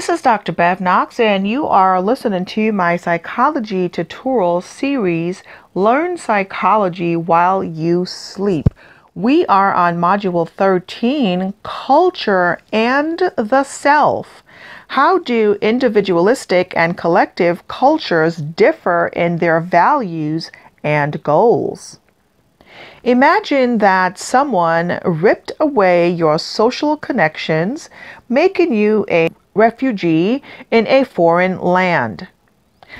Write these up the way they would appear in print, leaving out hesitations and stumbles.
This is Dr. Bev Knox, and you are listening to my psychology tutorial series, Learn Psychology While You Sleep. We are on Module 13, Culture and the Self. How do individualistic and collective cultures differ in their values and goals? Imagine that someone ripped away your social connections, making you a refugee in a foreign land.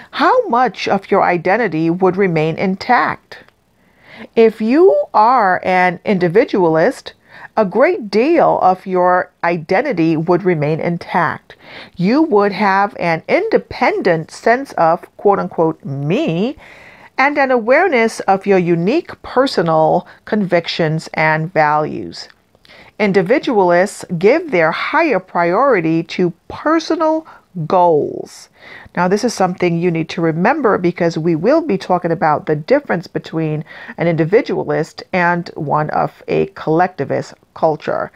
How much of your identity would remain intact? If you are an individualist, a great deal of your identity would remain intact. You would have an independent sense of quote-unquote me and an awareness of your unique personal convictions and values. Individualists give their higher priority to personal goals. Now, this is something you need to remember because we will be talking about the difference between an individualist and one of a collectivist culture.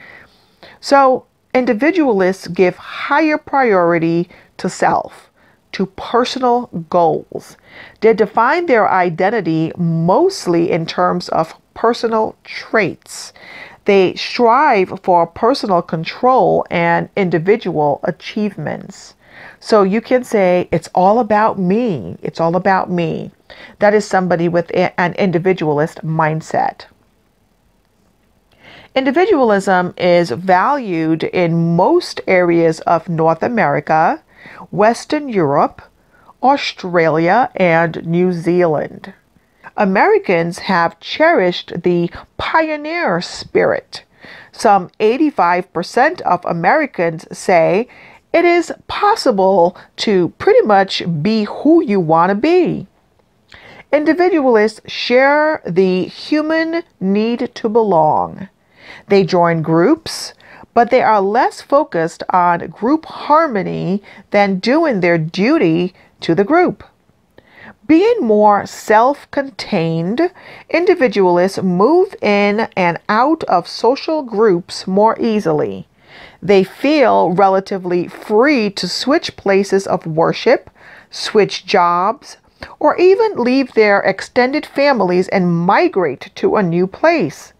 So, individualists give higher priority to self, to personal goals. They define their identity mostly in terms of personal traits. They strive for personal control and individual achievements. So you can say, it's all about me. It's all about me. That is somebody with an individualist mindset. Individualism is valued in most areas of North America, Western Europe, Australia, and New Zealand. Americans have cherished the pioneer spirit. Some 85% of Americans say it is possible to pretty much be who you want to be. Individualists share the human need to belong. They join groups, but they are less focused on group harmony than doing their duty to the group. Being more self-contained, individualists move in and out of social groups more easily. They feel relatively free to switch places of worship, switch jobs, or even leave their extended families and migrate to a new place.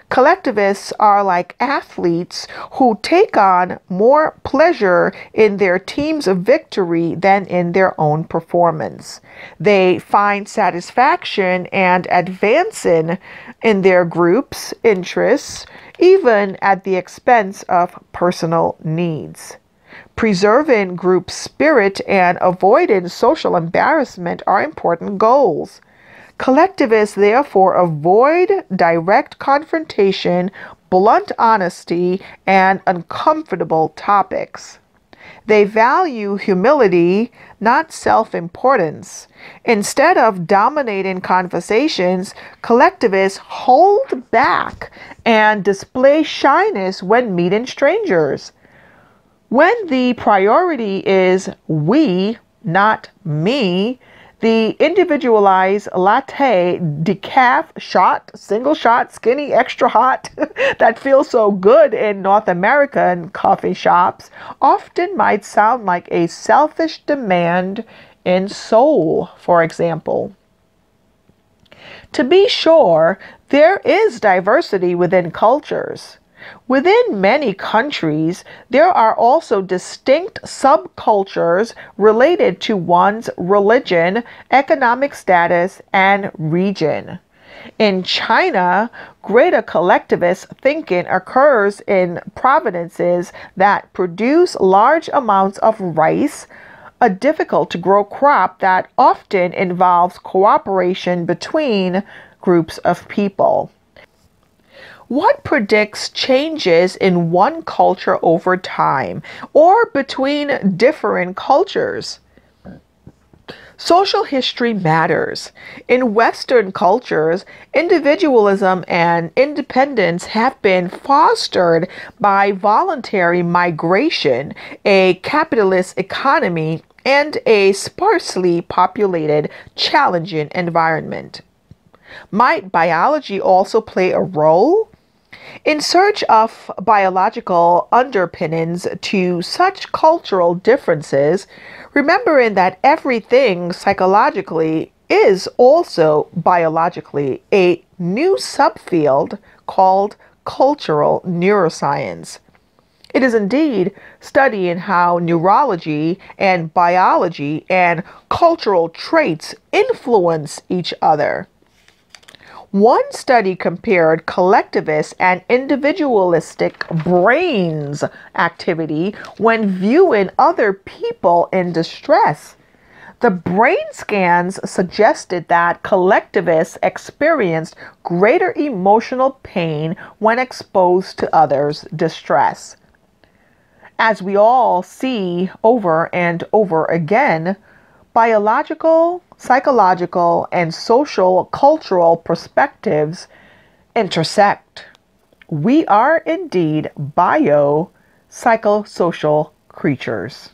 Collectivists are like athletes who take on more pleasure in their team's victory than in their own performance. They find satisfaction and advancing in their group's interests, even at the expense of personal needs. Preserving group spirit and avoiding social embarrassment are important goals. Collectivists therefore avoid direct confrontation, blunt honesty, and uncomfortable topics. They value humility, not self-importance. Instead of dominating conversations, collectivists hold back and display shyness when meeting strangers. When the priority is we, not me, the individualized latte, decaf shot, single shot, skinny, extra hot, that feels so good in North American coffee shops, often might sound like a selfish demand in Seoul, for example. To be sure, there is diversity within cultures. Within many countries, there are also distinct subcultures related to one's religion, economic status, and region. In China, greater collectivist thinking occurs in provinces that produce large amounts of rice, a difficult-to-grow crop that often involves cooperation between groups of people. What predicts changes in one culture over time or between different cultures? Social history matters. In Western cultures, individualism and independence have been fostered by voluntary migration, a capitalist economy, and a sparsely populated, challenging environment. Might biology also play a role? In search of biological underpinnings to such cultural differences, remembering that everything psychologically is also biologically, a new subfield called cultural neuroscience. It is indeed studying how neurology and biology and cultural traits influence each other. One study compared collectivist and individualistic brains activity when viewing other people in distress. The brain scans suggested that collectivists experienced greater emotional pain when exposed to others' distress. As we all see over and over again, biological, psychological, and social cultural perspectives intersect. We are indeed bio-psychosocial creatures.